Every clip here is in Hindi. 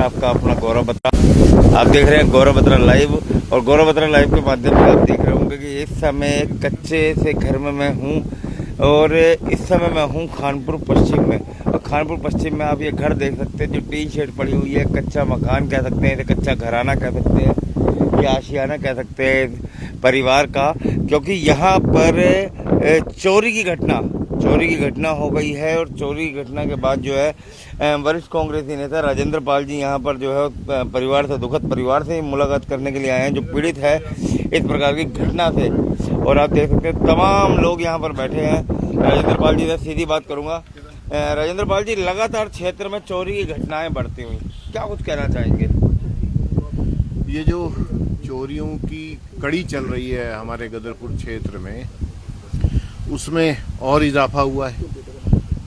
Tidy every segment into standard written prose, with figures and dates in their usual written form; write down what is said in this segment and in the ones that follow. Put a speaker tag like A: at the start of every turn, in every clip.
A: आपका अपना गौरव बत्रा। आप देख रहे हैं गौरव बत्रा लाइव, और गौरव बत्रा लाइव के माध्यम से आप देख रहे होंगे कि इस समय कच्चे से घर में मैं हूँ, और इस समय मैं हूँ खानपुर पश्चिम में। और खानपुर पश्चिम में आप ये घर देख सकते हैं जो टीन शेड पड़ी हुई है, कच्चा मकान कह सकते हैं, कच्चा घराना कह सकते हैं, या आशियाना कह सकते हैं परिवार का, क्योंकि यहाँ पर चोरी की घटना हो गई है। और चोरी की घटना के बाद जो है वरिष्ठ कांग्रेसी नेता राजेंद्र पाल जी यहाँ पर जो है परिवार से, दुखद परिवार से मुलाकात करने के लिए आए हैं जो पीड़ित है इस प्रकार की घटना से। और आप देख सकते हैं तमाम लोग यहाँ पर बैठे हैं। राजेंद्र पाल जी से सीधी बात करूँगा। राजेंद्र पाल जी, लगातार क्षेत्र में चोरी की घटनाएं बढ़ती हुई, क्या कुछ कहना चाहेंगे?
B: ये जो चोरियों की कड़ी चल रही है हमारे गदरपुर क्षेत्र में, उसमें और इजाफा हुआ है।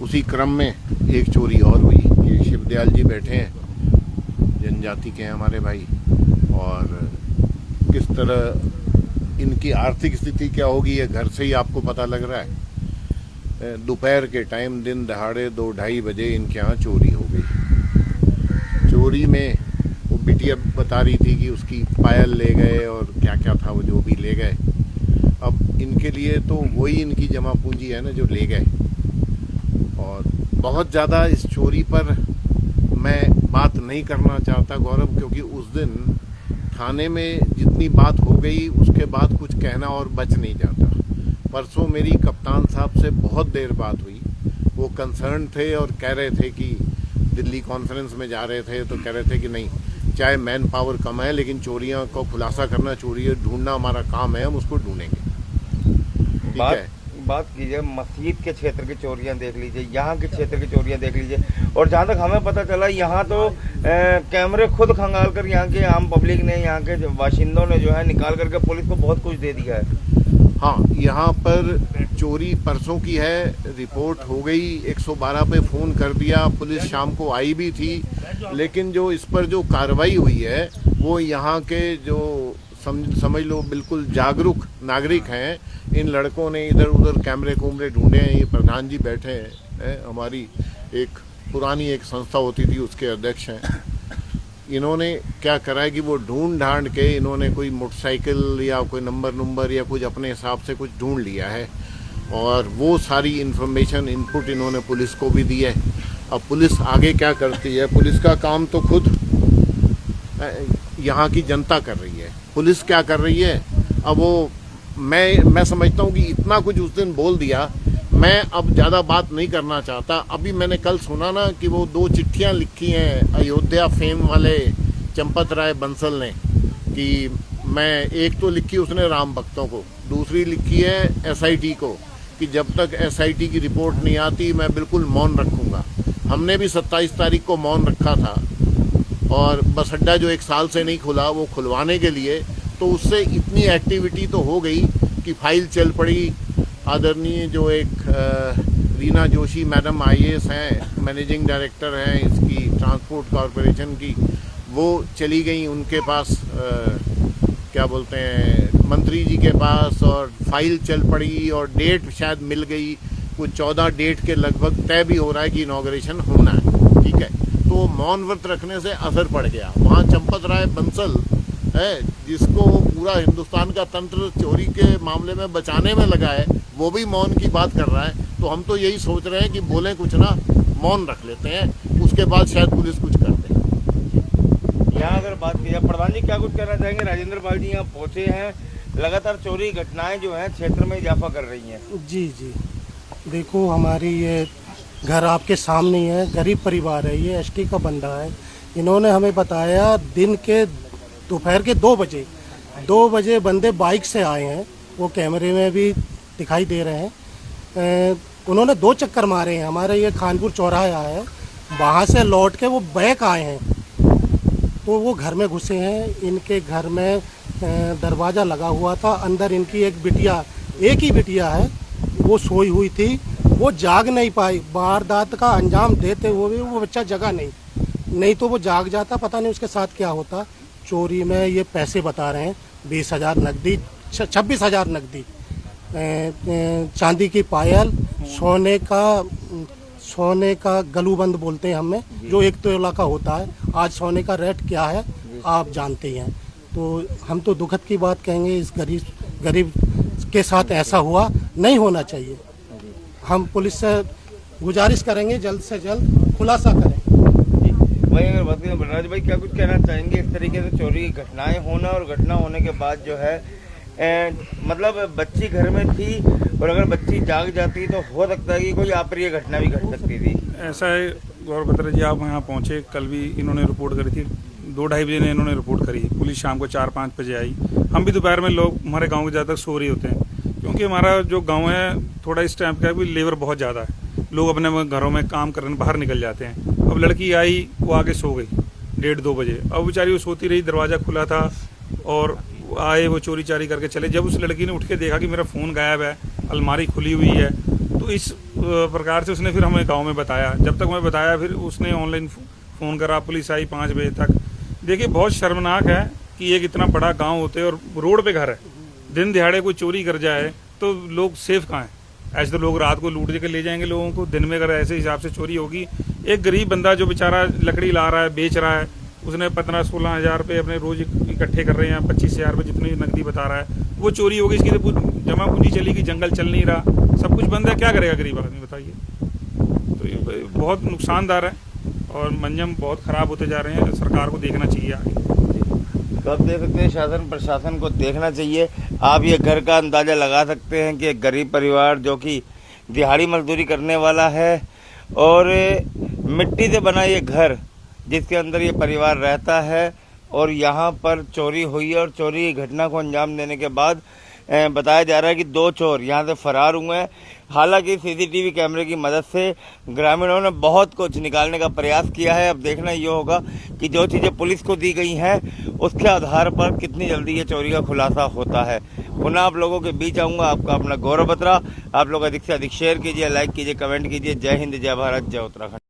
B: उसी क्रम में एक चोरी और हुई। ये शिवदयाल जी बैठे हैं, जनजाति के हैं हमारे भाई, और किस तरह इनकी आर्थिक स्थिति क्या होगी ये घर से ही आपको पता लग रहा है। दोपहर के टाइम दिन दहाड़े 2-2:30 बजे इनके यहाँ चोरी हो गई। चोरी में वो बिटिया बता रही थी कि उसकी पायल ले गए और क्या क्या था वो जो भी ले गए। अब इनके लिए तो वही इनकी जमा पूंजी है ना जो ले गए। और बहुत ज़्यादा इस चोरी पर मैं बात नहीं करना चाहता गौरव, क्योंकि उस दिन थाने में जितनी बात हो गई उसके बाद कुछ कहना और बच नहीं जाता। परसों मेरी कप्तान साहब से बहुत देर बात हुई। वो कंसर्न थे और कह रहे थे कि दिल्ली कॉन्फ्रेंस में जा रहे थे तो कह रहे थे कि नहीं, चाहे मैन पावर कम है लेकिन चोरियां को खुलासा करना, चोरी ढूंढना हमारा काम है, हम उसको ढूंढेंगे।
A: बात कीजिए मस्जिद के क्षेत्र की चोरियां देख लीजिए, यहाँ के क्षेत्र की चोरियां देख लीजिए। और जहाँ तक हमें पता चला यहाँ तो कैमरे खुद खंगाल कर यहाँ के आम पब्लिक ने, यहाँ के बाशिंदों ने जो है निकाल करके पुलिस को बहुत कुछ दे दिया है।
B: हाँ, यहाँ पर चोरी परसों की है, रिपोर्ट हो गई, 112 पे फ़ोन कर दिया, पुलिस शाम को आई भी थी। लेकिन जो इस पर जो कार्रवाई हुई है वो यहाँ के जो समझ लो बिल्कुल जागरूक नागरिक हैं, इन लड़कों ने इधर उधर कैमरे कूमरे ढूंढे हैं। ये प्रधान जी बैठे हैं, हमारी एक पुरानी एक संस्था होती थी उसके अध्यक्ष हैं। इन्होंने क्या करा है कि वो ढूंढ ढांड के इन्होंने कोई मोटरसाइकिल या कोई नंबर या कुछ अपने हिसाब से कुछ ढूंढ लिया है, और वो सारी इन्फॉर्मेशन इनपुट इन्होंने पुलिस को भी दी है। अब पुलिस आगे क्या करती है, पुलिस का काम तो खुद यहाँ की जनता कर रही है। पुलिस क्या कर रही है, अब वो मैं समझता हूँ कि इतना कुछ उस दिन बोल दिया, मैं अब ज़्यादा बात नहीं करना चाहता। अभी मैंने कल सुना ना कि वो 2 चिट्ठियाँ लिखी हैं अयोध्या फेम वाले चंपत राय बंसल ने, कि मैं एक तो लिखी उसने राम भक्तों को, दूसरी लिखी है SIT को कि जब तक SIT की रिपोर्ट नहीं आती मैं बिल्कुल मौन रखूँगा। हमने भी 27 तारीख को मौन रखा था, और बस अड्डा जो 1 साल से नहीं खुला वो खुलवाने के लिए, तो उससे इतनी एक्टिविटी तो हो गई कि फाइल चल पड़ी। आदरणीय जो एक रीना जोशी मैडम IAS हैं, मैनेजिंग डायरेक्टर हैं इसकी ट्रांसपोर्ट कॉरपोरेशन की, वो चली गई उनके पास, क्या बोलते हैं मंत्री जी के पास, और फाइल चल पड़ी और डेट शायद मिल गई। कुछ 14 डेट के लगभग तय भी हो रहा है कि इनॉग्रेशन होना है, ठीक है। तो मौन व्रत रखने से असर पड़ गया। वहाँ चंपत राय बंसल है जिसको पूरा हिंदुस्तान का तंत्र चोरी के मामले में बचाने में लगा है, वो भी मौन की बात कर रहा है। तो हम तो यही सोच रहे हैं कि बोले कुछ ना, मौन रख लेते हैं, उसके बाद शायद पुलिस कुछ कर दे।
A: यहाँ अगर बात की जाए, प्रधान जी क्या कुछ कहना चाहेंगे? राजेंद्र पाल जी यहाँ पहुँचे हैं, लगातार चोरी घटनाएं जो हैं क्षेत्र में इजाफा कर रही हैं।
C: जी, देखो हमारी ये घर आपके सामने ही है, गरीब परिवार है, ये ST का बंदा है। इन्होंने हमें बताया दिन के दोपहर के 2 बजे बंदे बाइक से आए हैं, वो कैमरे में भी दिखाई दे रहे हैं। उन्होंने 2 चक्कर मारे हैं, हमारे ये खानपुर चौराहा है, वहाँ से लौट के वो बैक आए हैं, तो वो घर में घुसे हैं। इनके घर में दरवाज़ा लगा हुआ था, अंदर इनकी एक ही बिटिया है, वो सोई हुई थी, वो जाग नहीं पाई। वारदात का अंजाम देते हुए भी वो बच्चा जगा नहीं तो वो जाग जाता, पता नहीं उसके साथ क्या होता। चोरी में ये पैसे बता रहे हैं, 20,000 नकदी, 26,000 नकदी, चांदी की पायल, सोने का गलूबंद बोलते हैं हमें, जो 1 तोला का होता है। आज सोने का रेट क्या है आप जानते ही हैं। तो हम तो दुखद की बात कहेंगे, इस गरीब के साथ ऐसा हुआ नहीं होना चाहिए। हम पुलिस से गुजारिश करेंगे जल्द से जल्द खुलासा करें।
A: भाई अगर बात करें बलराज भाई, क्या कुछ कहना चाहेंगे इस तरीके से चोरी की घटनाएं होना, और घटना होने के बाद जो है मतलब बच्ची घर में थी, और अगर बच्ची जाग जाती तो हो सकता है कि कोई अप्रिय घटना भी घट सकती थी।
D: ऐसा है गौरव बत्रा जी, आप यहाँ पहुँचे, कल भी इन्होंने रिपोर्ट करी थी, 2-2:30 बजे ने इन्होंने रिपोर्ट करी, पुलिस शाम को 4-5 बजे आई। हम भी दोपहर में, लोग हमारे गाँव के ज़्यादातर सो रहे होते हैं, क्योंकि हमारा जो गाँव है थोड़ा इस टाइप का है, लेबर बहुत ज़्यादा है, लोग अपने घरों में काम करने बाहर निकल जाते हैं। अब लड़की आई, वो आगे सो गई 1:30-2 बजे। अब बेचारी वो सोती रही, दरवाज़ा खुला था और आए वो चोरी चारी करके चले। जब उस लड़की ने उठ के देखा कि मेरा फ़ोन गायब है, अलमारी खुली हुई है, तो इस प्रकार से उसने फिर हमें गांव में बताया। जब तक मैं बताया, फिर उसने ऑनलाइन फ़ोन करा, पुलिस आई 5 बजे तक। देखिए बहुत शर्मनाक है कि एक इतना बड़ा गाँव होते और रोड पर घर है, दिन दिहाड़े कोई चोरी कर जाए तो लोग सेफ कहाँ हैं? ऐसे तो लोग रात को लूट के ले जाएंगे लोगों को, दिन में अगर ऐसे हिसाब से चोरी होगी। एक गरीब बंदा जो बेचारा लकड़ी ला रहा है, बेच रहा है, उसने 15-16 हज़ार रुपये अपने रोज इकट्ठे कर रहे हैं, 25,000 रुपये जितनी नकदी बता रहा है, वो चोरी होगी। इसकी तो जमा पूंजी चली गई, जंगल चल नहीं रहा, सब कुछ बंद है, क्या करेगा गरीब आदमी बताइए। तो ये बहुत नुकसानदार है और मंजम बहुत ख़राब होते जा रहे हैं, सरकार को देखना चाहिए आगे।
A: तो आप देख सकते हैं शासन प्रशासन को देखना चाहिए। आप ये घर का अंदाज़ा लगा सकते हैं कि एक गरीब परिवार जो कि दिहाड़ी मजदूरी करने वाला है, और मिट्टी से बना ये घर जिसके अंदर ये परिवार रहता है, और यहाँ पर चोरी हुई है। और चोरी की घटना को अंजाम देने के बाद बताया जा रहा है कि 2 चोर यहाँ से फरार हुए हैं। हालांकि सीसीटीवी कैमरे की मदद से ग्रामीणों ने बहुत कुछ निकालने का प्रयास किया है। अब देखना ये होगा कि जो चीज़ें पुलिस को दी गई हैं उसके आधार पर कितनी जल्दी ये चोरी का खुलासा होता है। पुनः आप लोगों के बीच आऊँगा, आपका अपना गौरव बत्रा। आप लोग अधिक से अधिक शेयर कीजिए, लाइक कीजिए, कमेंट कीजिए। जय हिंद, जय भारत, जय उत्तराखंड।